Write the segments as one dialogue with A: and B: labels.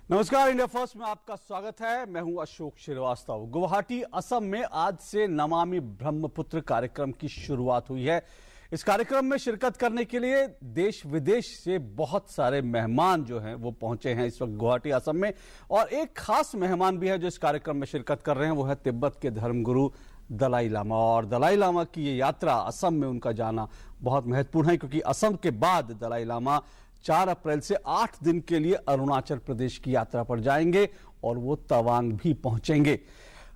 A: नमस्कार, India first में आपका स्वागत है। मैं हूं अशोक श्रीवास्तव। गुवाहाटी असम में आज से नमामि ब्रह्मपुत्र कार्यक्रम की शुरुआत हुई है। इस कार्यक्रम में शिरकत करने के लिए देश विदेश से बहुत सारे मेहमान जो हैं वो पहुंचे हैं इस वक्त गुवाहाटी असम में, और एक खास मेहमान भी है जो इस कार्यक्रम में शिरकत कर रहे हैं। वो है तिब्बत के धर्मगुरु दलाई लामा। और दलाई लामा की ये यात्रा, असम में उनका जाना बहुत महत्वपूर्ण है, क्योंकि असम के बाद दलाई लामा 4 अप्रैल से 8 दिन के लिए अरुणाचल प्रदेश की यात्रा पर जाएंगे और वो तवांग भी पहुंचेंगे।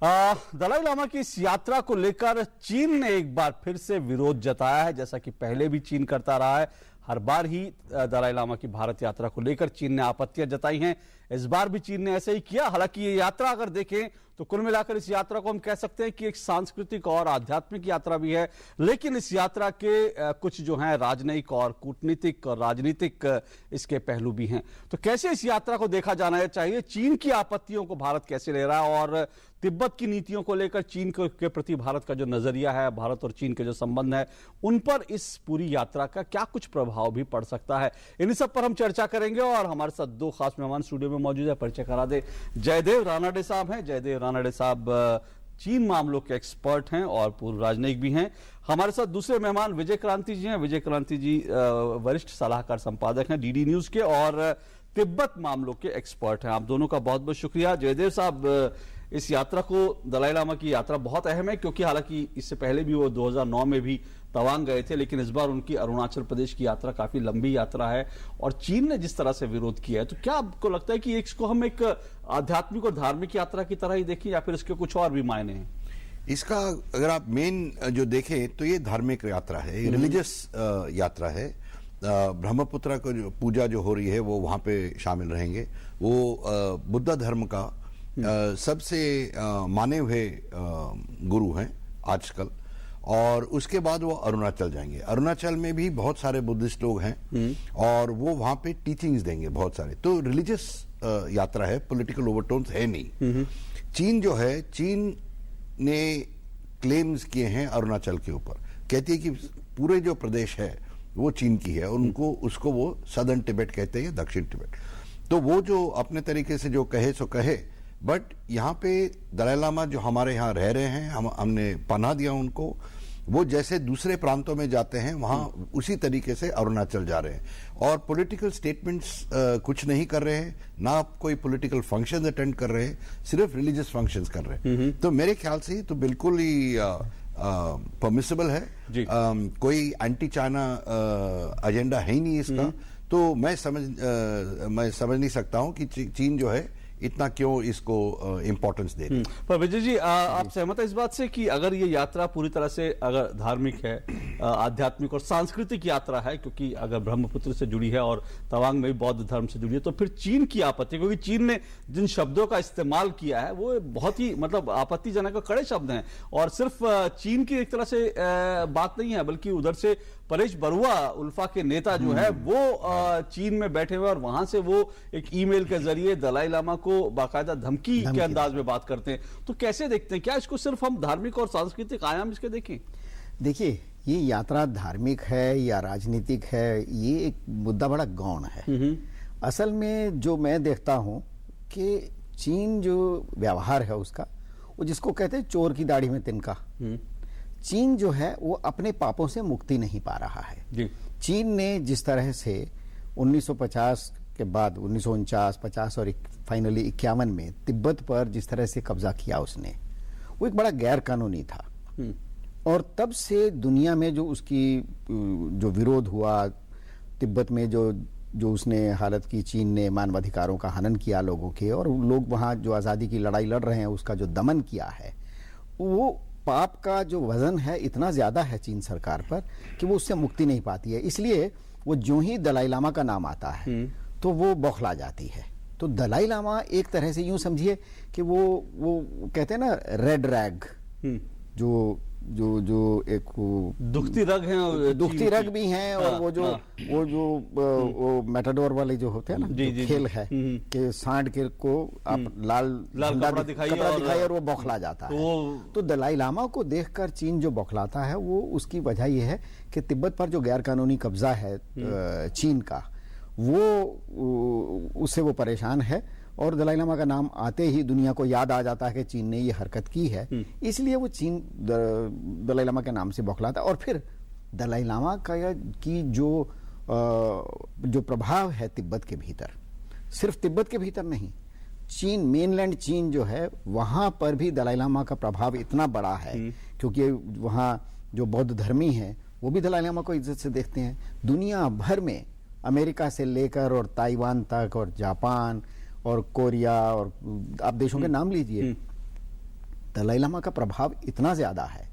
A: दलाई लामा की इस यात्रा को लेकर चीन ने एक बार फिर से विरोध जताया है, जैसा कि पहले भी चीन करता रहा है। हर बार ही दलाई लामा की भारत यात्रा को लेकर चीन ने आपत्तियां जताई हैं। इस बार भी चीन ने ऐसे ही किया। हालांकि ये यात्रा अगर देखें तो कुल मिलाकर इस यात्रा को हम कह सकते हैं कि एक सांस्कृतिक और आध्यात्मिक यात्रा भी है, लेकिन इस यात्रा के कुछ जो हैं राजनयिक और कूटनीतिक और राजनीतिक इसके पहलू भी हैं। तो कैसे इस यात्रा को देखा जाना चाहिए? चीन की आपत्तियों को भारत कैसे ले रहा है, और तिब्बत की नीतियों को लेकर चीन के प्रति भारत का जो नजरिया है, भारत और चीन के जो संबंध है, उन पर इस पूरी यात्रा का क्या कुछ प्रभाव भी पड़ सकता है, इन सब पर हम चर्चा करेंगे। और हमारे साथ 2 खास मेहमान स्टूडियो में मौजूद है। परिचय करा दे, जयदेव रानडे साहब हैं। जयदेव रानडे साहब चीन मामलों के एक्सपर्ट हैं और पूर्व राजनयिक भी हैं। हमारे साथ दूसरे मेहमान विजय क्रांति जी हैं। विजय क्रांति जी वरिष्ठ सलाहकार संपादक हैं डीडी न्यूज के और तिब्बत मामलों के एक्सपर्ट हैं। आप दोनों का बहुत बहुत शुक्रिया। जयदेव साहब, इस यात्रा को, दलाई लामा की यात्रा बहुत अहम है, क्योंकि हालांकि इससे पहले भी वो 2009 में भी तवांग गए थे, लेकिन इस बार उनकी अरुणाचल प्रदेश की यात्रा काफी लंबी यात्रा है और चीन ने जिस तरह से विरोध किया है, तो क्या आपको लगता है कि इसको हम एक आध्यात्मिक और धार्मिक यात्रा की तरह ही देखें, या फिर इसके कुछ और भी मायने हैं?
B: इसका अगर आप मेन जो देखें तो ये धार्मिक यात्रा है, रिलीजियस यात्रा है। ब्रह्मपुत्र को जो पूजा जो हो रही है वो वहां पे शामिल रहेंगे। वो बुद्ध धर्म का सबसे माने हुए गुरु हैं आजकल। और उसके बाद वो अरुणाचल जाएंगे। अरुणाचल में भी बहुत सारे बुद्धिस्ट लोग हैं और वो वहां पे टीचिंग्स देंगे बहुत सारे। तो रिलीजियस यात्रा है, पॉलिटिकल ओवरटोन्स है नहीं। चीन जो है, चीन ने क्लेम्स किए हैं अरुणाचल के ऊपर, कहती है कि पूरे जो प्रदेश है वो चीन की है, उनको उसको वो सदर्न तिब्बत कहते हैं, दक्षिण तिब्बत। तो वो जो अपने तरीके से जो कहे सो कहे, बट यहाँ पे दलाई लामा जो हमारे यहाँ रह रहे हैं, हमने पनाह दिया उनको, वो जैसे दूसरे प्रांतों में जाते हैं वहां उसी तरीके से अरुणाचल जा रहे हैं। और पॉलिटिकल स्टेटमेंट्स कुछ नहीं कर रहे हैं, ना कोई पॉलिटिकल फंक्शंस अटेंड कर रहे हैं, सिर्फ रिलीजियस फंक्शंस कर रहे हैं। तो मेरे ख्याल से तो बिल्कुल ही परमिसिबल है। कोई एंटी चाइना एजेंडा है ही नहीं इसका। तो मैं समझ नहीं सकता हूं कि चीन जो है इतना क्यों इसको इंपॉर्टेंस दे रही है।
A: पर विजय जी, आप सहमत है इस बात से कि अगर ये यात्रा पूरी तरह से अगर धार्मिक है, आध्यात्मिक और सांस्कृतिक यात्रा है, क्योंकि अगर ब्रह्मपुत्र से जुड़ी है और तवांग में भी बौद्ध धर्म से जुड़ी है, तो फिर चीन की आपत्ति, क्योंकि चीन ने जिन शब्दों का इस्तेमाल किया है वो बहुत ही मतलब आपत्तिजनक और कड़े शब्द हैं। और सिर्फ चीन की एक तरह से बात नहीं है, बल्कि उधर से परेश बरुआ उल्फा के नेता जो है वो चीन में बैठे हुए और वहां से वो एक ईमेल के जरिए दलाई लामा को बाकायदा धमकी के अंदाज में बात करते हैं। तो कैसे देखते हैं, क्या इसको सिर्फ हम धार्मिक और सांस्कृतिक आयाम इसके देखें?
C: देखिए, ये यात्रा धार्मिक है या राजनीतिक है, ये एक मुद्दा बड़ा गौण है। असल में जो मैं देखता हूं कि चीन जो व्यवहार है उसका, वो जिसको कहते हैं चोर की दाढ़ी में तिनका, चीन जो है वो अपने पापों से मुक्ति नहीं पा रहा है जी। चीन ने जिस तरह से 1950 के बाद 1949, 50 और फाइनली 51 में तिब्बत पर जिस तरह से कब्जा किया उसने, वो एक बड़ा गैर कानूनी था। और तब से दुनिया में जो उसकी जो विरोध हुआ, तिब्बत में जो उसने हालत की, चीन ने मानवाधिकारों का हनन किया लोगों के, और लोग वहाँ जो आज़ादी की लड़ाई लड़ रहे हैं उसका जो दमन किया है, वो पाप का जो वजन है इतना ज्यादा है चीन सरकार पर कि वो उससे मुक्ति नहीं पाती है। इसलिए वो जो ही दलाई लामा का नाम आता है तो वो बौखला जाती है। तो दलाई लामा एक तरह से यूं समझिए कि वो कहते हैं ना रेड रैग, जो एक
A: दुखती रग हैं,
C: दुखती रग भी हैं। और वो जो मैटाडोर वाले जो होते हैं ना, जो खेल है कि सांड के को आप लाल कपड़ा दिखाइए और वो बौखला जाता है। तो दलाई लामा को देखकर चीन जो बौखलाता है, वो उसकी वजह ये है कि तिब्बत पर जो गैर कानूनी कब्जा है चीन का, वो उससे वो परेशान है। और दलाई लामा का नाम आते ही दुनिया को याद आ जाता है कि चीन ने ये हरकत की है, इसलिए वो चीन दलाई लामा के नाम से बौखलाता है। और फिर दलाई लामा का की जो प्रभाव है तिब्बत के भीतर, सिर्फ तिब्बत के भीतर नहीं, चीन, मेनलैंड चीन जो है वहां पर भी दलाई लामा का प्रभाव इतना बड़ा है, क्योंकि वहां जो बौद्ध धर्मी हैं वो भी दलाई लामा को इज्जत से देखते हैं। दुनिया भर में अमेरिका से लेकर और ताइवान तक और जापान और कोरिया और आप देशों के नाम लीजिए, दलाई लामा का प्रभाव इतना ज्यादा है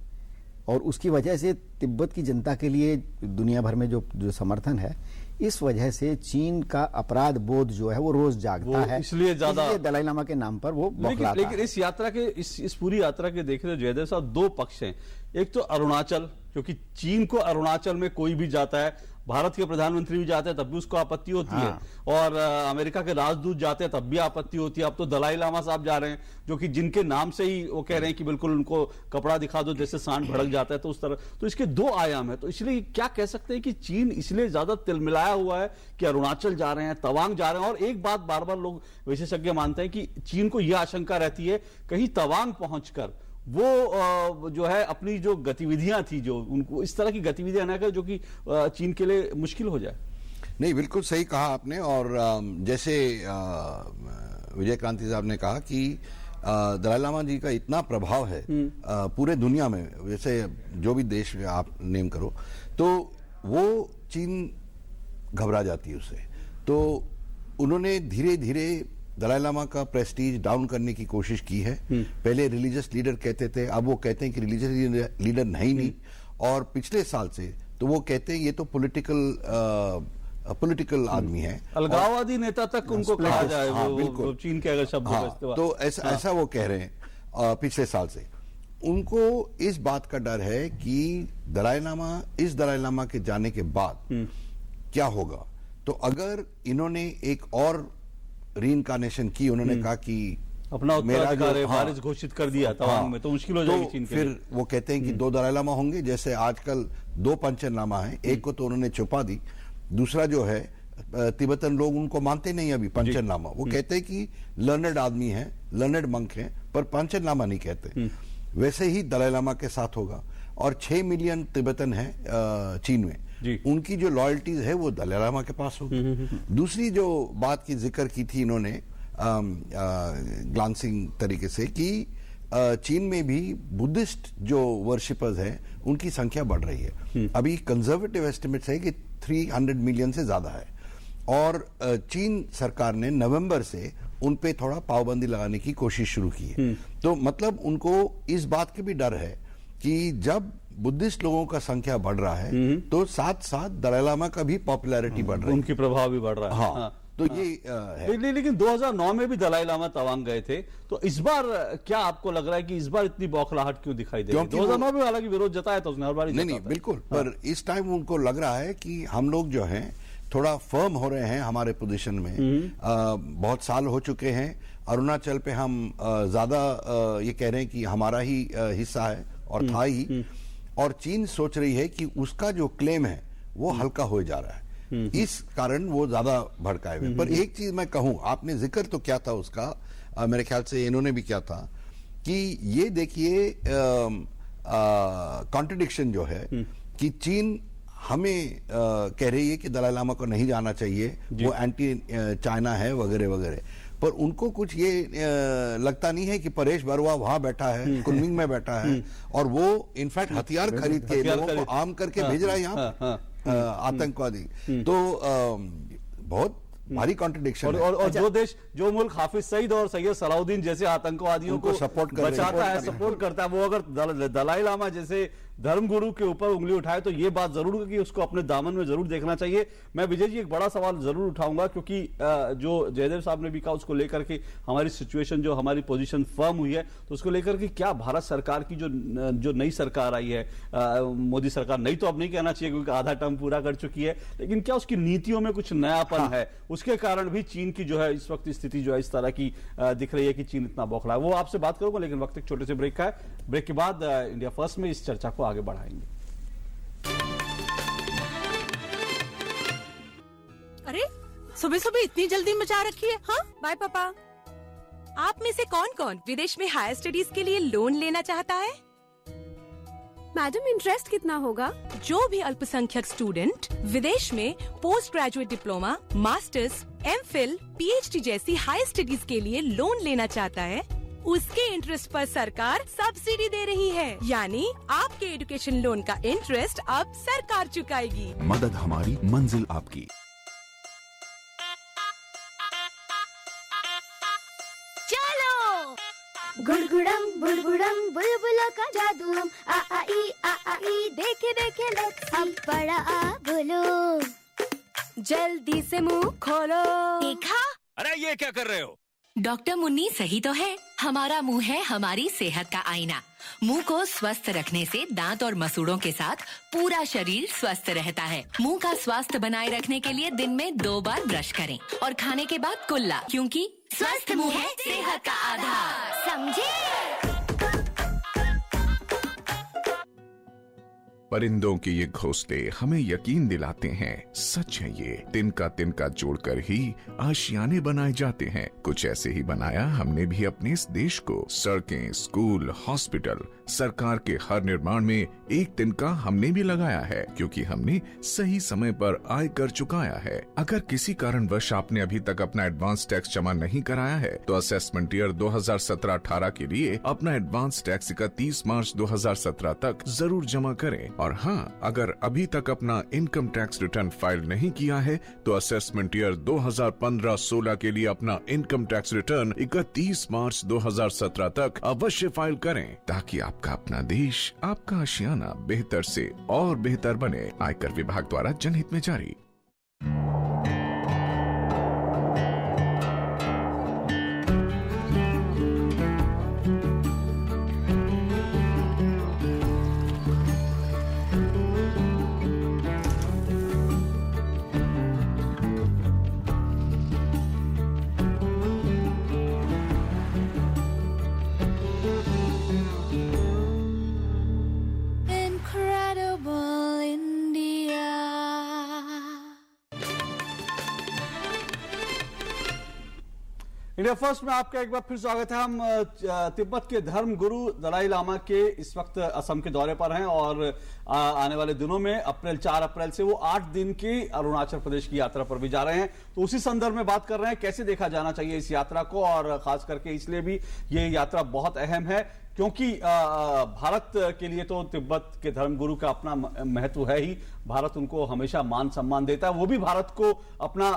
C: और उसकी वजह से तिब्बत की जनता के लिए दुनिया भर में जो समर्थन है, इस वजह से चीन का अपराध बोध जो है वो रोज जागता है,
A: इसलिए
C: दलाई लामा के नाम पर वो बौखलाता है।
A: लेकिन इस यात्रा के इस पूरी यात्रा के देख रहे जयदेव साहब, दो पक्ष हैं। एक तो अरुणाचल, क्योंकि चीन को अरुणाचल में कोई भी जाता है, भारत के प्रधानमंत्री भी जाते हैं तब भी उसको आपत्ति होती है, और अमेरिका के राजदूत जाते हैं तब भी आपत्ति होती है। अब तो दलाई लामा साहब जा रहे हैं, जो कि जिनके नाम से ही वो कह रहे हैं कि बिल्कुल उनको कपड़ा दिखा दो जैसे सांड भड़क जाता है, तो उस तरह, तो इसके दो आयाम है। तो इसलिए क्या कह सकते हैं कि चीन इसलिए ज्यादा तिलमिलाया हुआ है कि अरुणाचल जा रहे हैं, तवांग जा रहे हैं। और एक बात बार बार लोग विशेषज्ञ मानते हैं कि चीन को यह आशंका रहती है कहीं तवांग पहुंचकर वो जो है अपनी जो गतिविधियां थी, जो उनको इस तरह की गतिविधियां ना कर जो कि चीन के लिए मुश्किल हो जाए।
B: नहीं, बिल्कुल सही कहा आपने। और जैसे विजय क्रांति साहब ने कहा कि दलाई लामा जी का इतना प्रभाव है पूरे दुनिया में, जैसे जो भी देश आप नेम करो, तो वो चीन घबरा जाती है उससे। तो उन्होंने धीरे धीरे दलाई लामा का प्रेस्टीज डाउन करने की कोशिश की है। पहले रिलीजियस लीडर कहते थे, अब वो कहते हैं कि रिलीजियस लीडर नहीं। और पिछले साल से तो वो कहते हैं ये तो पॉलिटिकल आदमी है,
A: अलगाववादी नेता तक उनको कहा जाए।
B: बिल्कुल
A: चीन के अगर शब्दों का इस्तेमाल,
B: तो ऐसा वो कह रहे हैं पिछले साल से। उनको इस बात का डर है कि इस दलाई लामा के जाने के बाद क्या होगा। तो अगर इन्होंने एक और रीइंकार्नेशन की, उन्होंने कहा कि
A: अपना उत्तराधिकारी वारिस घोषित कर दिया तवांग में, तो मुश्किल हो जाएगी चीन के लिए।
B: फिर वो कहते हैं कि दो दलाई लामा होंगे, जैसे आजकल दो पंचन लामा है, एक को तो उन्होंने छुपा दी, दूसरा जो है तिब्बतन लोग उनको मानते नहीं अभी पंचन लामा। वो कहते हैं कि लर्नड आदमी है, लर्नड मंक है, पर पंचन लामा नहीं कहते। वैसे ही दलाई लामा के साथ होगा। और 6 मिलियन तिब्बतन है चीन में, उनकी जो लॉयल्टीज है वो दलाई लामा के पास होगी। दूसरी जो बात की जिक्र की थी इन्होंने ग्लांसिंग तरीके से, कि चीन में भी बुद्धिस्ट जो वर्शिपर्स हैं उनकी संख्या बढ़ रही है। अभी कंजर्वेटिव एस्टिमेट्स है कि 300 मिलियन से ज्यादा है। और चीन सरकार ने नवंबर से उन पे थोड़ा पाबंदी लगाने की कोशिश शुरू की है। तो मतलब उनको इस बात के भी डर है कि जब बुद्धिस्ट लोगों का संख्या बढ़ रहा है तो साथ साथ दलाई लामा का भी पॉपुलैरिटी बढ़ रही है,
A: उनकी प्रभाव भी बढ़ रहा है।
B: तो ये है।
A: लेकिन 2009 में भी दलाई लामा तवांग गए थे, तो इस बार क्या आपको लग रहा है कि इस बार इतनी बौखलाहट क्यों दिखाई दे रही है? 2009 में हालांकि विरोध जताया था उसने, हर बार
B: नहीं बिल्कुल, पर इस टाइम उनको लग रहा है कि हम लोग जो हैं थोड़ा फर्म हो रहे हैं हमारे पोजीशन में। बहुत साल हो चुके हैं, अरुणाचल पे हम ज्यादा ये कह रहे हैं कि हमारा ही हिस्सा है और था ही, और चीन सोच रही है कि उसका जो क्लेम है वो हल्का हो जा रहा है, इस कारण वो ज्यादा भड़काए हुए। पर एक चीज मैं कहूं, आपने जिक्र तो क्या था उसका, मेरे ख्याल से इन्होंने भी क्या था, कि ये देखिए कॉन्ट्रडिक्शन जो है कि चीन हमें कह रही है कि दलाई लामा को नहीं जाना चाहिए, वो एंटी चाइना है वगैरह वगैरह, पर उनको कुछ ये लगता नहीं है कि परेश बरुआ वहां बैठा है, कुनमिंग में बैठा है, और वो इनफैक्ट हथियार खरीद के लोगों को आर्म करके भेज रहा है यहाँ आतंकवादी। तो बहुत भारी कॉन्ट्रडिक्शन है।
A: और जो मुल्क हाफिज सईद और सैयद सलाउद्दीन जैसे आतंकवादियों को
B: सपोर्ट
A: बचाता है, सपोर्ट करता है, वो अगर दलाई लामा जैसे धर्मगुरु के ऊपर उंगली उठाए तो ये बात जरूर है कि उसको अपने दामन में जरूर देखना चाहिए। मैं विजय जी एक बड़ा सवाल जरूर उठाऊंगा, क्योंकि जो जयदेव साहब ने भी कहा उसको लेकर के हमारी सिचुएशन, जो हमारी पोजीशन फर्म हुई है, तो उसको लेकर के क्या भारत सरकार की जो नई सरकार आई है, मोदी सरकार, नई तो अब नहीं कहना चाहिए क्योंकि आधा टर्म पूरा कर चुकी है, लेकिन क्या उसकी नीतियों में कुछ नयापन है, उसके कारण भी चीन की जो है इस वक्त स्थिति जो है इस तरह की दिख रही है कि चीन इतना बौखला है? वो आपसे बात करूंगा, लेकिन वक्त एक छोटे से ब्रेक का है। ब्रेक के बाद इंडिया फर्स्ट में इस चर्चा को आगे बढ़ाएंगे।
D: अरे सुबह सुबह इतनी जल्दी मचा रखी है? हाँ
E: बाय पापा।
D: आप में से कौन कौन विदेश में हायर स्टडीज के लिए लोन लेना चाहता है?
E: मैडम, इंटरेस्ट कितना होगा?
D: जो भी अल्पसंख्यक स्टूडेंट विदेश में post graduate diploma, masters, MPhil, PhD जैसी हायर स्टडीज के लिए लोन लेना चाहता है, उसके इंटरेस्ट पर सरकार सब्सिडी दे रही है। यानी आपके एजुकेशन लोन का इंटरेस्ट अब सरकार चुकाएगी।
F: मदद हमारी, मंजिल आपकी।
G: गुड़गुड़म बुड़बुड़म बुलबुलों का जादू हम आ ई देखे देखे लेट्स अब बड़ा आ बोलो,
E: जल्दी से मुंह खोलो।
D: देखा?
H: अरे ये क्या कर रहे हो?
D: डॉक्टर मुन्नी सही तो है, हमारा मुंह है हमारी सेहत का आईना। मुंह को स्वस्थ रखने से दांत और मसूड़ों के साथ पूरा शरीर स्वस्थ रहता है। मुंह का स्वास्थ्य बनाए रखने के लिए दिन में 2 बार ब्रश करें और खाने के बाद कुल्ला, क्योंकि स्वस्थ मुंह है सेहत का आधार।
G: समझे?
F: परिंदों के ये घोंसले हमें यकीन दिलाते हैं, सच है ये। तिनका तिनका जोड़कर ही आशियाने बनाए जाते हैं। कुछ ऐसे ही बनाया हमने भी अपने इस देश को। सड़कें, स्कूल, हॉस्पिटल, सरकार के हर निर्माण में एक तिनका हमने भी लगाया है, क्योंकि हमने सही समय पर आय कर चुकाया है। अगर किसी कारणवश आपने अभी तक अपना एडवांस टैक्स जमा नहीं कराया है, तो असेसमेंट ईयर 2017-18 के लिए अपना एडवांस टैक्स 31 मार्च 2017 तक जरूर जमा करें। और हाँ, अगर अभी तक अपना इनकम टैक्स रिटर्न फाइल नहीं किया है, तो असेसमेंट ईयर 2015-16 के लिए अपना इनकम टैक्स रिटर्न 31 मार्च 2017 तक अवश्य फाइल करें, ताकि आपका अपना देश, आपका आशियाना बेहतर से और बेहतर बने। आयकर विभाग द्वारा जनहित में जारी।
A: इंडिया फर्स्ट में आपका एक बार फिर स्वागत है। हम तिब्बत के धर्म गुरु दलाई लामा के इस वक्त असम के दौरे पर हैं और आने वाले दिनों में 4 अप्रैल से वो 8 दिन की अरुणाचल प्रदेश की यात्रा पर भी जा रहे हैं। तो उसी संदर्भ में बात कर रहे हैं, कैसे देखा जाना चाहिए इस यात्रा को, और खास करके इसलिए भी ये यात्रा बहुत अहम है क्योंकि भारत के लिए तो तिब्बत के धर्मगुरु का अपना महत्व है ही। भारत उनको हमेशा मान सम्मान देता है। वो भी भारत को अपना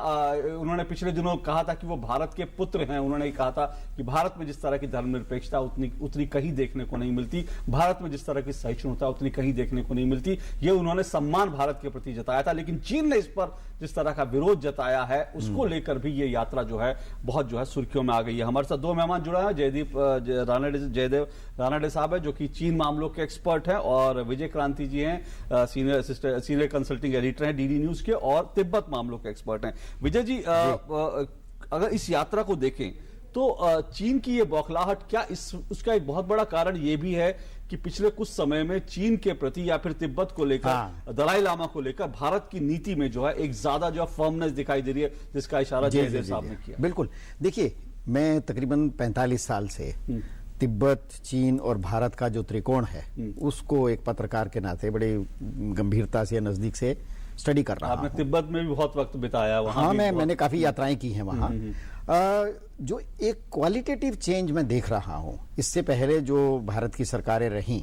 A: उन्होंने पिछले दिनों कहा था कि वो भारत के पुत्र हैं। उन्होंने कहा था कि भारत में जिस तरह की धर्मनिरपेक्षता उतनी कहीं देखने को नहीं मिलती, भारत में जिस तरह की सहिष्णुता उतनी कहीं देखने को नहीं मिलती। ये उन्होंने सम्मान भारत के प्रति जताया था। लेकिन चीन ने इस पर जिस तरह का विरोध जताया है, उसको लेकर भी ये यात्रा जो है बहुत जो है सुर्खियों में आ गई है। हमारे साथ 2 मेहमान जुड़ा है। जयदेव रानाडे साहब है, जो कि चीन मामलों के एक्सपर्ट हैं, और विजय क्रांति जी हैं, सीनियर कंसल्टिंग एडिटर हैं डीडी न्यूज के, और तिब्बत मामलों के एक्सपर्ट हैं। विजय जी, अगर इस यात्रा को देखें तो चीन की ये बौखलाहट, क्या उसका एक बहुत बड़ा कारण ये भी है कि पिछले कुछ समय में चीन के प्रति या फिर तिब्बत को लेकर, दलाई लामा को लेकर भारत की नीति में जो है एक ज्यादा जो फर्मनेस दिखाई दे रही है, जिसका इशारा जयदेव साहब ने किया?
C: बिल्कुल। देखिए, मैं तकरीबन 45 साल से तिब्बत, चीन और भारत का जो त्रिकोण है उसको एक पत्रकार के नाते बड़ी गंभीरता से, नजदीक से स्टडी कर रहा हूं।
A: आपने तिब्बत में भी बहुत वक्त बिताया वहां?
C: हाँ, मैंने काफी यात्राएं की हैं वहां। जो एक क्वालिटेटिव चेंज मैं देख रहा हूं, इससे पहले जो भारत की सरकारें रहीं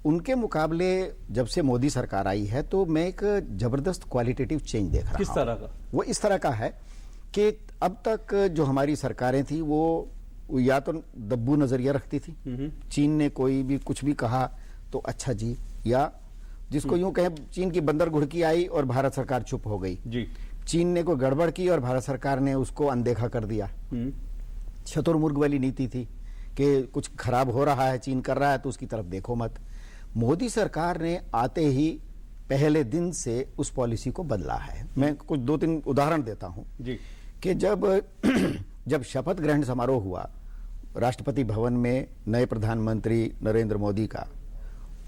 C: उनके मुकाबले जब से मोदी सरकार आई है, तो मैं एक जबरदस्त क्वालिटेटिव चेंज देख रहा हूं।
A: किस तरह का?
C: वो इस तरह का है कि अब तक जो हमारी सरकारें थी वो या तो दब्बू नजरिया रखती थी। चीन ने कोई भी कुछ भी कहा तो अच्छा जी, या जिसको यूं कहें चीन की बंदर घुड़की आई और भारत सरकार चुप हो गई जी। चीन ने कोई गड़बड़ की और भारत सरकार ने उसको अनदेखा कर दिया। शतुरमुर्ग वाली नीति थी कि कुछ खराब हो रहा है, चीन कर रहा है तो उसकी तरफ देखो मत। मोदी सरकार ने आते ही पहले दिन से उस पॉलिसी को बदला है। मैं कुछ 2-3 उदाहरण देता हूं जी। कि जब शपथ ग्रहण समारोह हुआ राष्ट्रपति भवन में नए प्रधानमंत्री नरेंद्र मोदी का,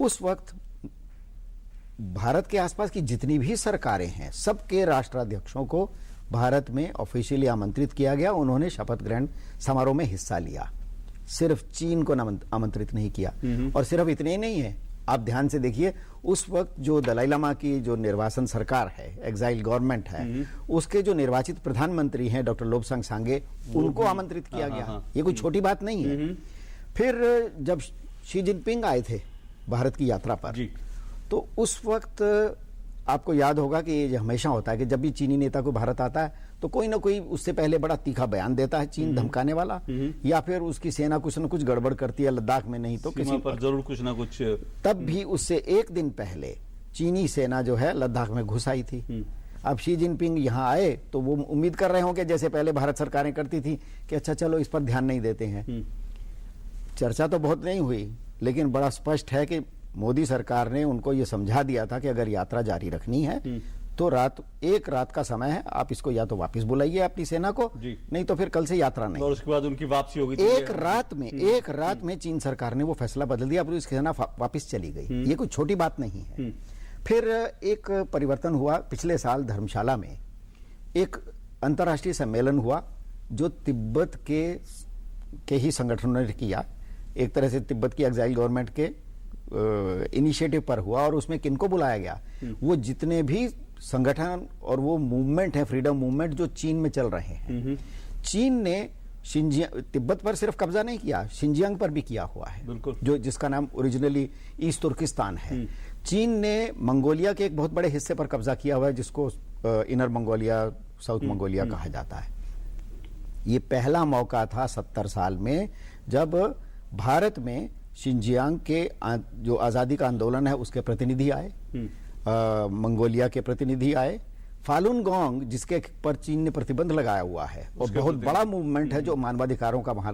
C: उस वक्त भारत के आसपास की जितनी भी सरकारें हैं सबके राष्ट्राध्यक्षों को भारत में ऑफिशियली आमंत्रित किया गया, उन्होंने शपथ ग्रहण समारोह में हिस्सा लिया। सिर्फ चीन को आमंत्रित नहीं किया। और सिर्फ इतने ही नहीं है, आप ध्यान से देखिए, उस वक्त जो दलाई लामा की जो निर्वासन सरकार है, एग्जाइल गवर्नमेंट है, उसके जो निर्वाचित प्रधानमंत्री हैं डॉक्टर लोबसांग सांगे, उनको आमंत्रित किया गया। ये कोई छोटी बात नहीं है। फिर जब शी जिनपिंग आए थे भारत की यात्रा पर, तो उस वक्त आपको याद होगा कि ये हमेशा होता है कि जब भी चीनी नेता को भारत आता है तो कोई ना कोई उससे पहले बड़ा तीखा बयान देता है, चीन धमकाने वाला, या फिर उसकी सेना कुछ न कुछ गड़बड़ करती है लद्दाख में, नहीं तो किसी
A: पर जरूर कुछ ना कुछ।
C: तब भी उससे एक दिन पहले चीनी सेना जो है लद्दाख में घुस आई थी। अब शी जिनपिंग यहाँ आए तो वो उम्मीद कर रहे होंगे, जैसे पहले भारत सरकारें करती थी, कि अच्छा चलो इस पर ध्यान नहीं देते हैं। चर्चा तो बहुत नहीं हुई, लेकिन बड़ा स्पष्ट है कि मोदी सरकार ने उनको ये समझा दिया था कि अगर यात्रा जारी रखनी है तो एक रात का समय है, आप इसको या तो वापस बुलाइए अपनी सेना को, नहीं तो फिर कल से यात्रा नहीं।
A: और उसके बाद उनकी वापसी होगी।
C: एक रात में चीन सरकार ने वो फैसला बदल दिया, अपनी सेना वापस चली गई। ये कोई छोटी बात नहीं है। फिर एक परिवर्तन हुआ, पिछले साल धर्मशाला में एक अंतर्राष्ट्रीय सम्मेलन हुआ जो तिब्बत के ही संगठनों ने किया, एक तरह से तिब्बत की एक्साइल गवर्नमेंट के इनिशिएटिव पर हुआ। और उसमें किनको बुलाया गया? वो जितने भी संगठन और वो मूवमेंट है, फ्रीडम मूवमेंट जो चीन में चल रहे हैं। चीन ने तिब्बत पर सिर्फ कब्जा नहीं किया, शिंजियांग पर भी किया हुआ है, जो जिसका नाम ओरिजिनली ईस्ट तुर्किस्तान है। चीन ने मंगोलिया के एक बहुत बड़े हिस्से पर कब्जा किया हुआ है, जिसको इनर मंगोलिया, साउथ मंगोलिया कहा जाता है। ये पहला मौका था 70 साल में जब भारत में शिंजियांग के जो आजादी का आंदोलन है उसके प्रतिनिधि आए, मंगोलिया के प्रतिनिधि आए, फालुन गोंग जिसके पर चीन ने प्रतिबंध लगाया हुआ है और बहुत बड़ा मूवमेंट है जो मानवाधिकारों का वहां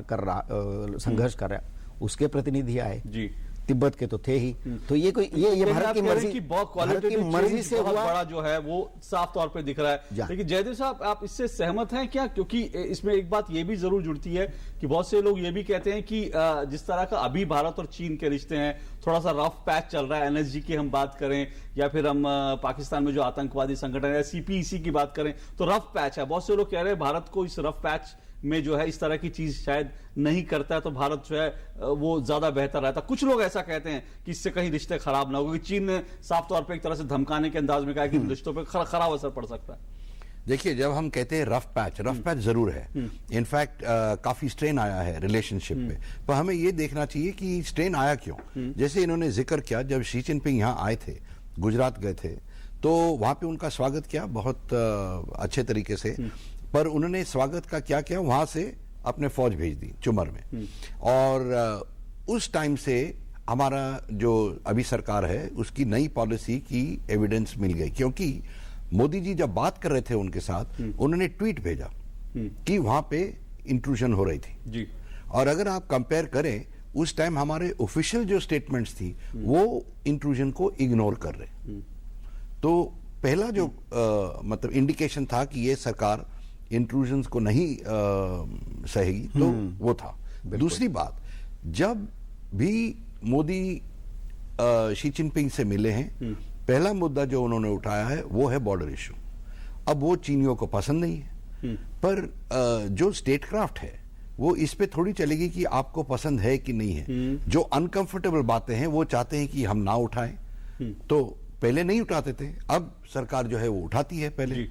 C: संघर्ष कर रहा है, उसके प्रतिनिधि आए। तिब्बत के तो थे ही। तो ये कोई ये भारत की मर्जी से हुआ,
A: बड़ा जो है वो साफ तौर पे दिख रहा है। लेकिन जयदेव साहब, आप इससे सहमत हैं क्या? क्योंकि इसमें एक बात ये भी जरूर जुड़ती है कि बहुत से लोग ये भी कहते हैं कि जिस तरह का अभी भारत और चीन के रिश्ते हैं, थोड़ा सा रफ पैच चल रहा है। एनएसजी की हम बात करें या फिर हम पाकिस्तान में जो आतंकवादी संगठन है सीपीईसी की बात करें तो रफ पैच है। बहुत से लोग कह रहे हैं भारत को इस रफ पैच में जो है इस तरह की चीज शायद नहीं करता है तो भारत जो है वो ज्यादा बेहतर रहता। कुछ लोग ऐसा कहते हैं कि इससे कहीं रिश्ते खराब ना हो, क्योंकि चीन ने साफ तौर पे एक तरह से धमकाने के अंदाज में कहा कि रिश्तों पे खराब असर पड़ सकता है।
B: देखिए, जब हम कहते हैं रफ पैच जरूर है। इनफैक्ट काफी स्ट्रेन आया है रिलेशनशिप में, पर हमें ये देखना चाहिए कि स्ट्रेन आया क्यों। जैसे इन्होंने जिक्र किया, जब शी जिनपिंग यहाँ आए थे, गुजरात गए थे, तो वहां पे उनका स्वागत किया बहुत अच्छे तरीके से। पर उन्होंने स्वागत का क्या किया, वहां से अपने फौज भेज दी चुमर में। और उस टाइम से हमारा जो अभी सरकार है उसकी नई पॉलिसी की एविडेंस मिल गई, क्योंकि मोदी जी जब बात कर रहे थे उनके साथ, उन्होंने ट्वीट भेजा कि वहां पे इंट्रूजन हो रही थी जी। और अगर आप कंपेयर करें, उस टाइम हमारे ऑफिशियल जो स्टेटमेंट्स थी वो इंट्रूजन को इग्नोर कर रहे। तो पहला जो मतलब इंडिकेशन था कि ये सरकार इंट्रूजन्स को नहीं सहेगी, तो वो था। दूसरी बात, जब भी मोदी शी जिनपिंग से मिले हैं, पहला मुद्दा जो उन्होंने उठाया है वो है बॉर्डर इशू। अब वो चीनियों को पसंद नहीं है, पर जो स्टेट क्राफ्ट है वो इस पे थोड़ी चलेगी कि आपको पसंद है कि नहीं है। जो अनकंफर्टेबल बातें हैं वो चाहते हैं कि हम ना उठाएं, तो पहले नहीं उठाते थे, अब सरकार जो है वो उठाती है पहले।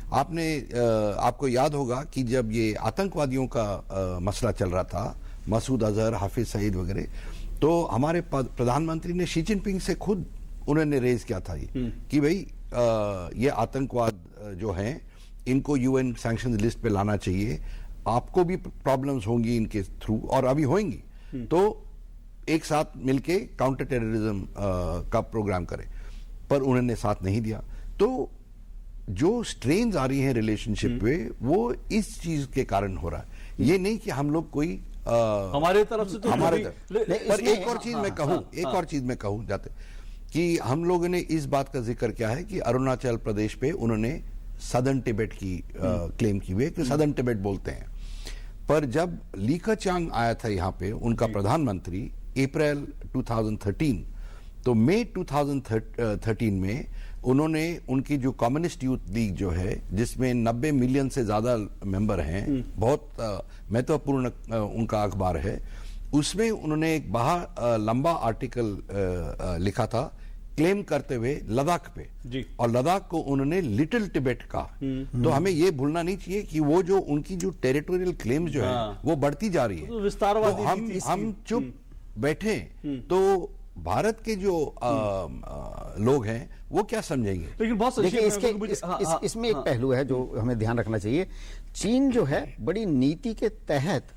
B: आपको याद होगा कि जब ये आतंकवादियों का मसला चल रहा था, मसूद अजहर, हाफिज सईद वगैरह, तो हमारे प्रधानमंत्री ने शी जिनपिंग से खुद उन्होंने रेज किया था ये कि भाई ये आतंकवाद जो हैं इनको यूएन सैंक्शन लिस्ट पे लाना चाहिए, आपको भी प्रॉब्लम्स होंगी इनके थ्रू और अभी होंगी, तो एक साथ मिलके काउंटर टेररिज्म का प्रोग्राम करें। पर उन्होंने साथ नहीं दिया। तो जो स्ट्रेन्स आ रही हैं रिलेशनशिप पे, वो इस चीज के कारण हो रहा है। ये नहीं कि हम लोग कोई
A: हमारे तरफ से तो
B: हमारे पर एक और चीज मैं कहूं जाते कि हम लोगों ने इस बात का जिक्र किया है कि अरुणाचल प्रदेश पे उन्होंने सदर्न तिब्बत की क्लेम की हुई है कि सदर्न तिब्बत बोलते हैं। पर जब ली केचांग आया था यहाँ पे, उनका प्रधानमंत्री, अप्रैल 2013, तो मई 2013 में उन्होंने उनकी जो कम्युनिस्ट यूथ लीग जो है, जिसमें 90 मिलियन से ज्यादा मेंबर हैं, बहुत महत्वपूर्ण उनका अखबार है, उसमें उन्होंने एक लंबा आर्टिकल लिखा था क्लेम करते हुए लद्दाख पे
A: जी।
B: और लद्दाख को उन्होंने लिटिल टिबेट का। तो हमें ये भूलना नहीं चाहिए कि वो जो उनकी जो टेरिटोरियल क्लेम्स जो है वो बढ़ती जा रही है।
A: तो विस्तारवादी
B: तो
A: नीति
B: हम चुप बैठे तो भारत के जो लोग हैं वो क्या समझेंगे।
A: लेकिन बहुत
C: देखिए
A: संक्षेप
C: इसमें एक पहलू है जो हमें ध्यान रखना चाहिए। चीन जो है बड़ी नीति के तहत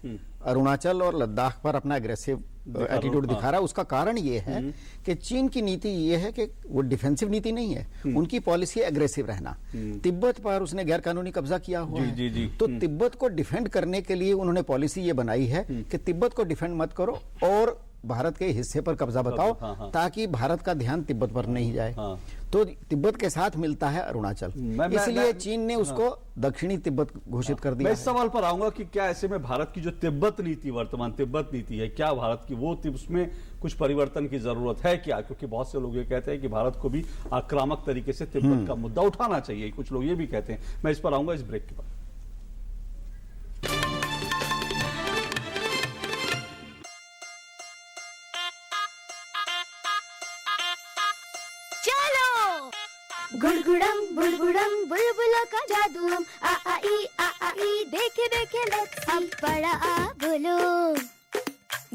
C: अरुणाचल और लद्दाख पर अपना एग्रेसिव एटीट्यूड दिखा रहा है। उसका कारण ये है कि चीन की नीति ये है कि वो डिफेंसिव नीति नहीं है, उनकी पॉलिसी एग्रेसिव रहना। तिब्बत पर उसने गैर कानूनी कब्जा किया हुआ है,
A: जी।
C: तो तिब्बत को डिफेंड करने के लिए उन्होंने पॉलिसी ये बनाई है कि तिब्बत को डिफेंड मत करो और भारत के हिस्से पर कब्जा बताओ, ताकि भारत का ध्यान तिब्बत पर नहीं जाए। तो तिब्बत के साथ मिलता है अरुणाचल, इसलिए चीन ने उसको दक्षिणी तिब्बत घोषित कर दिया।
A: मैं इस सवाल पर आऊंगा कि क्या ऐसे में भारत की जो तिब्बत नीति, वर्तमान तिब्बत नीति है, क्या भारत की वो उसमें कुछ परिवर्तन की जरूरत है क्या? क्योंकि बहुत से लोग ये कहते हैं कि भारत को भी आक्रामक तरीके से तिब्बत का मुद्दा उठाना चाहिए, कुछ लोग ये भी कहते हैं। मैं इस पर आऊंगा इस ब्रेक के बाद।
G: गुड़गुड़म बुड़बुड़म बुलबुलों का जादू हम आ ई देखे देखे लेट्स सी बड़ा आ बोलो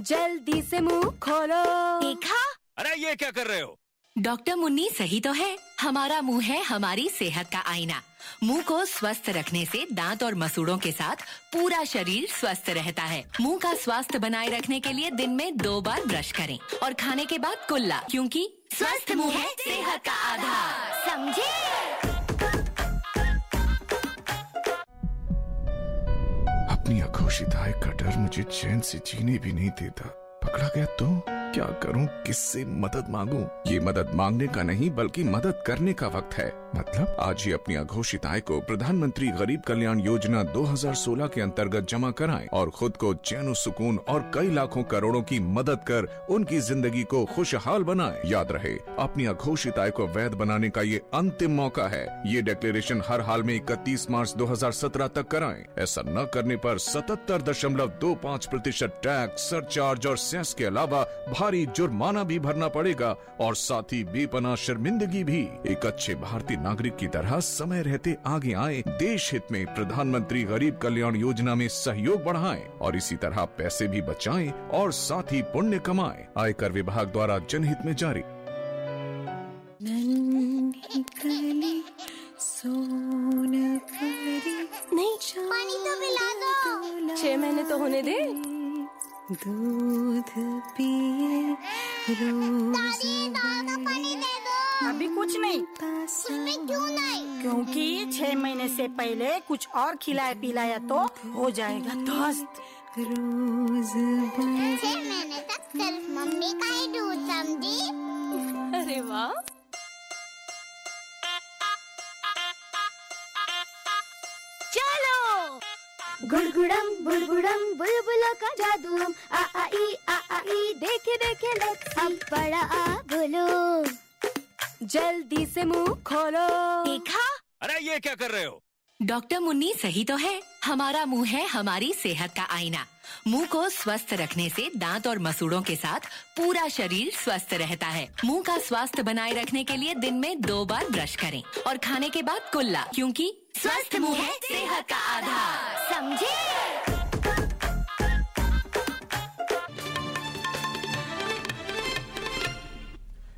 E: जल्दी से मुंह खोलो।
D: देखा?
H: अरे ये क्या कर रहे हो?
D: डॉक्टर मुन्नी सही तो है, हमारा मुंह है हमारी सेहत का आईना। मुंह को स्वस्थ रखने से दांत और मसूड़ों के साथ पूरा शरीर स्वस्थ रहता है। मुंह का स्वास्थ्य बनाए रखने के लिए दिन में 2 बार ब्रश करें और खाने के बाद कुल्ला, क्योंकि स्वस्थ मुंह है सेहत का आधार। समझे?
F: अपनी अघोषिताएं का डर मुझे चैन से जीने भी नहीं देता। पकड़ा गया तो क्या करूं, किससे मदद मांगूं? ये मदद मांगने का नहीं बल्कि मदद करने का वक्त है। मतलब आज ही अपनी अघोषित आय को प्रधानमंत्री गरीब कल्याण योजना 2016 के अंतर्गत जमा कराएं और खुद को चैन सुकून और कई लाखों करोड़ों की मदद कर उनकी जिंदगी को खुशहाल बनाएं। याद रहे, अपनी अघोषित आय को वैध बनाने का ये अंतिम मौका है। ये डिक्लेरेशन हर हाल में 31 मार्च 2017 तक कराएं। ऐसा न करने पर 77.25% टैक्स, सरचार्ज और सेस के अलावा भारी जुर्माना भी भरना पड़ेगा और साथ ही बेपनाह शर्मिंदगी भी। एक अच्छे भारतीय नागरिक की तरह समय रहते आगे आए, देश हित में प्रधानमंत्री गरीब कल्याण योजना में सहयोग बढ़ाएं और इसी तरह पैसे भी बचाएं और साथ ही पुण्य कमाएं। आयकर विभाग द्वारा जनहित में जारी।
E: नहीं,
G: पानी तो पिला दो।
E: 6 महीने तो होने दे।
I: दूध पिए
G: दादी दादा पानी दे दो।
I: अभी कुछ नहीं।
G: उसमें क्यों नहीं?
I: क्योंकि 6 महीने से पहले कुछ और खिलाया पिलाया तो हो जाएगा ध्वस्त।
G: 6 महीने तक सिर्फ मम्मी का ही दूध, समझी?
E: अरे वाह।
G: चलो गुड़गुड़म बुड़बुड़म बुलबुलों का जादू हम आ ई देखे देखे लेट्स सी बड़ा आ बोलो
E: जल्दी से मुंह खोलो।
D: देखा?
H: अरे ये क्या कर रहे हो?
D: डॉक्टर मुन्नी सही तो है, हमारा मुंह है हमारी सेहत का आईना। मुंह को स्वस्थ रखने से दांत और मसूड़ों के साथ पूरा शरीर स्वस्थ रहता है। मुंह का स्वास्थ्य बनाए रखने के लिए दिन में 2 बार ब्रश करें और खाने के बाद कुल्ला, क्योंकि स्वस्थ मुंह है सेहत का आधार। समझे?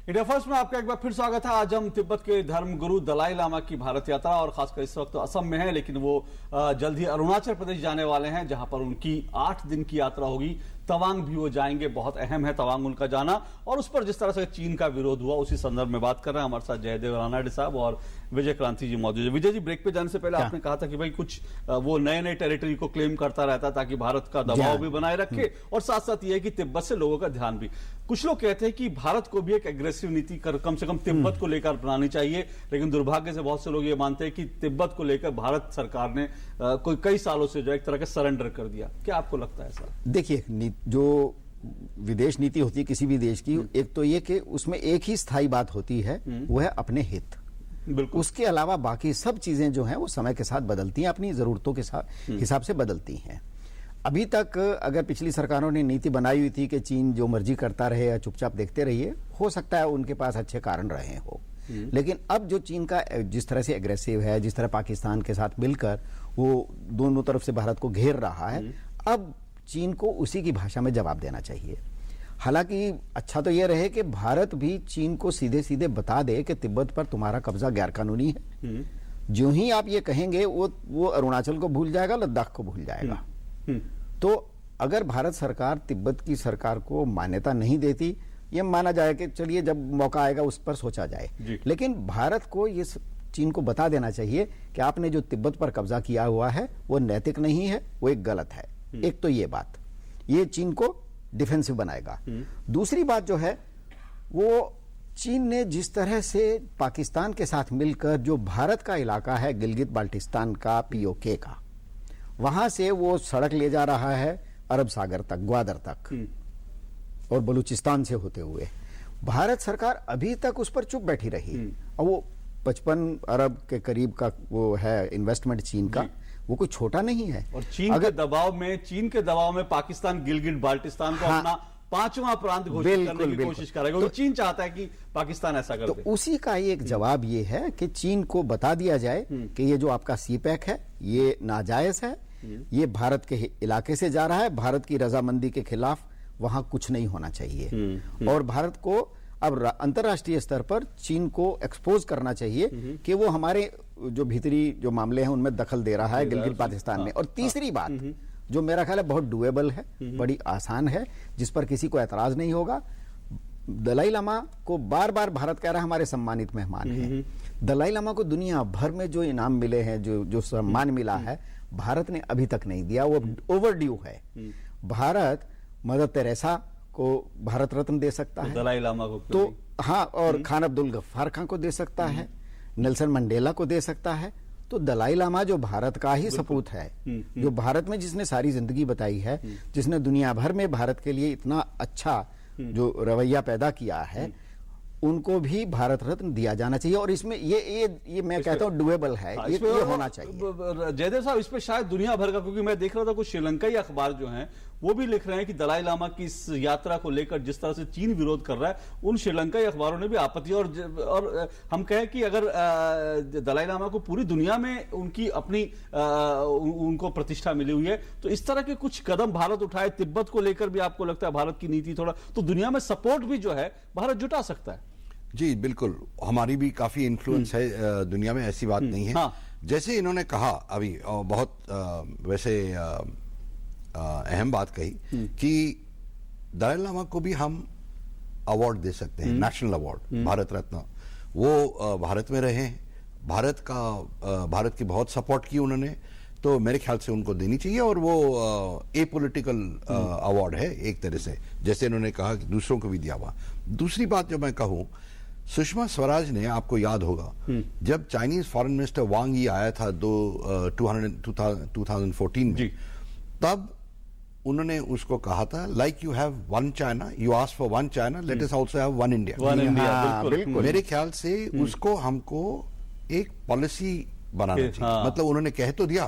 A: इंडिया फर्स्ट में आपका एक बार फिर स्वागत है। आज हम तिब्बत के धर्म गुरु दलाई लामा की भारत यात्रा और खासकर इस वक्त तो असम में है, लेकिन वो जल्द ही अरुणाचल प्रदेश जाने वाले हैं, जहां पर उनकी 8 दिन की यात्रा होगी। तवांग भी वो जाएंगे, बहुत अहम है तवांग उनका जाना, और उस पर जिस तरह से चीन का विरोध हुआ उसी संदर्भ में बात कर रहे हैं। हमारे साथ जयदेव रानाडे साहब और विजय क्रांति जी मौजूद है। विजय जी, ब्रेक पे जाने से पहले आपने कहा था कि भाई कुछ वो नए नए टेरिटरी को क्लेम करता रहता ताकि भारत का दबाव भी बनाए रखे, और साथ साथ ये है कि तिब्बत से लोगों का ध्यान भी। कुछ लोग कहते हैं कि भारत को भी एक एग्रेसिव नीति कम से कम तिब्बत को लेकर अपनानी चाहिए, लेकिन दुर्भाग्य से बहुत से लोग ये मानते हैं कि तिब्बत को लेकर भारत सरकार ने कई सालों से जो एक तरह का सरेंडर कर दिया। क्या आपको लगता है सर?
C: देखिए, जो विदेश नीति होती है किसी भी देश की, एक तो ये कि उसमें एक ही स्थायी बात होती है, वो है अपने हित।
A: बिल्कुल।
C: उसके अलावा बाकी सब चीजें जो हैं वो समय के साथ बदलती हैं, अपनी जरूरतों के साथ हिसाब से बदलती हैं। अभी तक अगर पिछली सरकारों ने नीति बनाई हुई थी कि चीन जो मर्जी करता रहे या चुपचाप देखते रहिए, हो सकता है उनके पास अच्छे कारण रहे हो, लेकिन अब जो चीन का जिस तरह से एग्रेसिव है, जिस तरह पाकिस्तान के साथ मिलकर वो दोनों तरफ से भारत को घेर रहा है, अब चीन को उसी की भाषा में जवाब देना चाहिए। हालांकि अच्छा तो यह रहे कि भारत भी चीन को सीधे सीधे बता दे कि तिब्बत पर तुम्हारा कब्जा गैरकानूनी है। जो ही आप ये कहेंगे वो अरुणाचल को भूल जाएगा, लद्दाख को भूल जाएगा। तो अगर भारत सरकार तिब्बत की सरकार को मान्यता नहीं देती, ये माना जाए कि चलिए जब मौका आएगा उस पर सोचा जाए, लेकिन भारत को ये चीन को बता देना चाहिए कि आपने जो तिब्बत पर कब्जा किया हुआ है वो नैतिक नहीं है, वो एक गलत है। एक तो ये बात, ये चीन को डिफेंसिव बनाएगा। दूसरी बात जो है, वो चीन ने जिस तरह से पाकिस्तान के साथ मिलकर जो भारत का इलाका है गिलगित बाल्टिस्तान का, पीओके का, वहां से वो सड़क ले जा रहा है अरब सागर तक, ग्वादर तक और बलूचिस्तान से होते हुए। भारत सरकार अभी तक उस पर चुप बैठी रही और वो 55 अरब के करीब का वो है इन्वेस्टमेंट चीन का, वो कोई छोटा नहीं है।
A: और चीन के दबाव में पाकिस्तान गिलगिट बाल्टिस्तान को अपना 5वां प्रांत घोषित करने की कोशिश करेगा, क्योंकि चीन चाहता है कि पाकिस्तान ऐसा कर दे।
C: तो उसी का एक जवाब ये है कि चीन को बता दिया जाए कि ये जो आपका सीपैक है ये नाजायज है, ये भारत के इलाके से जा रहा है, भारत की रजामंदी के खिलाफ वहां कुछ नहीं होना चाहिए। और भारत को अब अंतर्राष्ट्रीय स्तर पर चीन को एक्सपोज करना चाहिए कि वो हमारे जो भीतरी जो मामले हैं उनमें दखल दे रहा है गिलगित बाल्टिस्तान में। और तीसरी बात जो मेरा ख्याल है बहुत डुएबल है, बड़ी आसान है, जिस पर किसी को एतराज नहीं होगा, दलाई लामा को बार बार भारत कह रहा है हमारे सम्मानित मेहमान हैं। दलाई लामा को दुनिया भर में जो इनाम मिले हैं, जो सम्मान मिला है, भारत ने अभी तक नहीं दिया, वो ओवरड्यू है। भारत मदर तेरेसा को भारत रत्न दे सकता है,
A: दलाई लामा को
C: तो हाँ, और खान अब्दुल गफ्फार खान को दे सकता है, नेल्सन मंडेला को दे सकता है। तो दलाई लामा जो भारत का ही सपूत है, जो भारत में जिसने सारी जिंदगी बताई है, जिसने दुनिया भर में भारत के लिए इतना अच्छा जो रवैया पैदा किया है, उनको भी भारत रत्न दिया जाना चाहिए। और इसमें ये मैं कहता हूं डुएबल है, ये होना चाहिए।
A: जयदेव साहब, इस पे शायद दुनिया भर का, क्योंकि मैं देख रहा था कुछ श्रीलंकाई अखबार जो हैं वो भी लिख रहे हैं कि दलाई लामा की इस यात्रा को लेकर जिस तरह से चीन विरोध कर रहा है, उन श्रीलंकाई अखबारों ने भी आपत्ति। और हम कहें कि अगर दलाई लामा को पूरी दुनिया में उनकी अपनी उनको प्रतिष्ठा मिली हुई है, तो इस तरह के कुछ कदम भारत उठाए तिब्बत को लेकर भी, आपको लगता है भारत की नीति थोड़ा तो दुनिया में सपोर्ट भी जो है भारत जुटा सकता है?
B: जी बिल्कुल, हमारी भी काफी इन्फ्लुएंस है दुनिया में, ऐसी बात नहीं है। हाँ। जैसे इन्होंने कहा अभी, बहुत वैसे अहम बात कही कि दलाई लामा को भी हम अवार्ड दे सकते हैं, नेशनल अवार्ड, भारत रत्न। वो भारत में रहे हैं, भारत की बहुत सपोर्ट की उन्होंने, तो मेरे ख्याल से उनको देनी चाहिए। और वो एपॉलिटिकल अवार्ड है एक तरह से, जैसे इन्होंने कहा कि दूसरों को भी दिया हुआ। दूसरी बात जो मैं कहूं, सुषमा स्वराज ने, आपको याद होगा जब चाइनीज फॉरेन मिनिस्टर वांग यी आया था 2014 में, तब उन्होंने उसको कहा था like you have one China, you ask for one China, let us also have one India. बिल्कुल। मेरे ख्याल से उसको हमको एक पॉलिसी बनाना चाहिए। हाँ। मतलब उन्होंने कह तो दिया,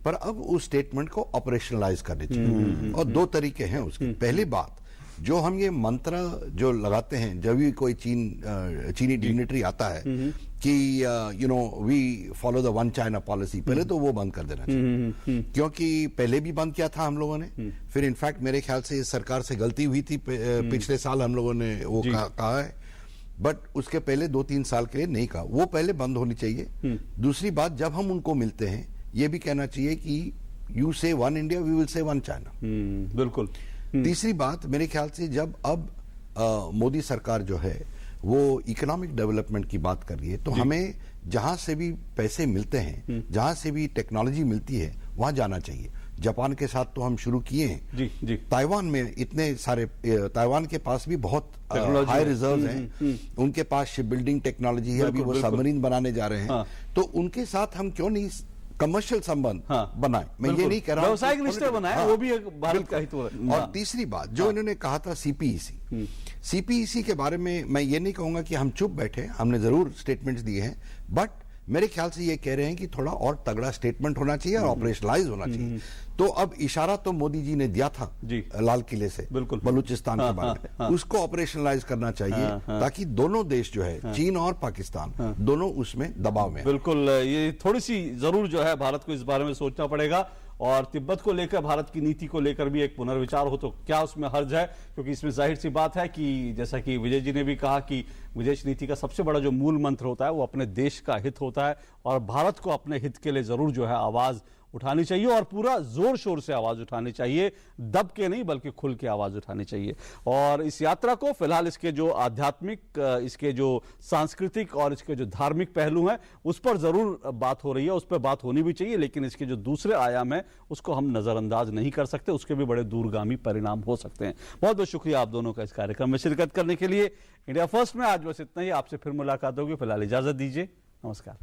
B: पर अब उस स्टेटमेंट को ऑपरेशनलाइज करने चाहिए। और दो तरीके हैं उसके। पहली बात, जो हम ये मंत्र जो लगाते हैं जब भी कोई चीनी डिग्नेटरी आता है कि you know we follow the one China policy, पहले तो वो बंद कर देना चाहिए, क्योंकि पहले भी बंद किया था हम लोगों ने। फिर इनफैक्ट मेरे ख्याल से इस सरकार से गलती हुई थी, पिछले साल हम लोगों ने वो कहा है, बट उसके पहले 2-3 साल के लिए नहीं कहा, वो पहले बंद होनी चाहिए। दूसरी बात, जब हम उनको मिलते हैं ये भी कहना चाहिए कि you say one India, we will say one China.
A: बिल्कुल।
B: तीसरी बात, मेरे ख्याल से जब अब मोदी सरकार जो है वो इकोनॉमिक डेवलपमेंट की बात कर रही है, तो हमें जहां से भी पैसे मिलते हैं, जहां से भी टेक्नोलॉजी मिलती है, वहां जाना चाहिए। जापान के साथ तो हम शुरू किए हैं। ताइवान में इतने सारे, ताइवान के पास भी बहुत हाई रिजर्व हैं, उनके पास शिप बिल्डिंग टेक्नोलॉजी है, अभी वो सबमरीन बनाने जा रहे हैं। तो उनके साथ हम क्यों नहीं कमर्शियल संबंध
A: हाँ,
B: बनाए। मैं ये
A: बिल्कुल।
B: नहीं कह रहा हूं
A: व्यवसायिक
B: कि
A: रिश्ते बनाए,
B: हाँ,
A: वो भी एक भारत
B: बिल्कुल।
A: का हित हो रहा है।
B: और तीसरी बात जो इन्होंने कहा था सीपीईसी, सीपीईसी के बारे में मैं ये नहीं कहूंगा कि हम चुप बैठे, हमने जरूर स्टेटमेंट्स दिए हैं, बट मेरे ख्याल से ये कह रहे हैं कि थोड़ा और तगड़ा स्टेटमेंट होना चाहिए और ऑपरेशनलाइज होना चाहिए। तो अब इशारा तो मोदी जी ने दिया था
A: जी।
B: लाल किले से
A: बिल्कुल।
B: बलूचिस्तान
A: हाँ,
B: के बारे में,
A: हाँ।
B: उसको ऑपरेशनलाइज करना चाहिए ताकि दोनों देश जो है, चीन और पाकिस्तान, दोनों उसमें दबाव में।
A: बिल्कुल, ये थोड़ी सी जरूर जो है भारत को इस बारे में सोचना पड़ेगा, और तिब्बत को लेकर भारत की नीति को लेकर भी एक पुनर्विचार हो तो क्या उसमें हर्ज है, क्योंकि इसमें जाहिर सी बात है कि जैसा कि विजय जी ने भी कहा कि विदेश नीति का सबसे बड़ा जो मूल मंत्र होता है वो अपने देश का हित होता है, और भारत को अपने हित के लिए जरूर जो है आवाज उठानी चाहिए और पूरा जोर शोर से आवाज उठानी चाहिए, दब के नहीं बल्कि खुल के आवाज उठानी चाहिए। और इस यात्रा को फिलहाल इसके जो आध्यात्मिक, इसके जो सांस्कृतिक और इसके जो धार्मिक पहलू हैं उस पर जरूर बात हो रही है, उस पर बात होनी भी चाहिए, लेकिन इसके जो दूसरे आयाम है उसको हम नजरअंदाज नहीं कर सकते, उसके भी बड़े दूरगामी परिणाम हो सकते हैं। बहुत बहुत शुक्रिया आप दोनों का इस कार्यक्रम में शिरकत करने के लिए। इंडिया फर्स्ट में आज बस इतना ही, आपसे फिर मुलाकात होगी, फिलहाल इजाजत दीजिए, नमस्कार।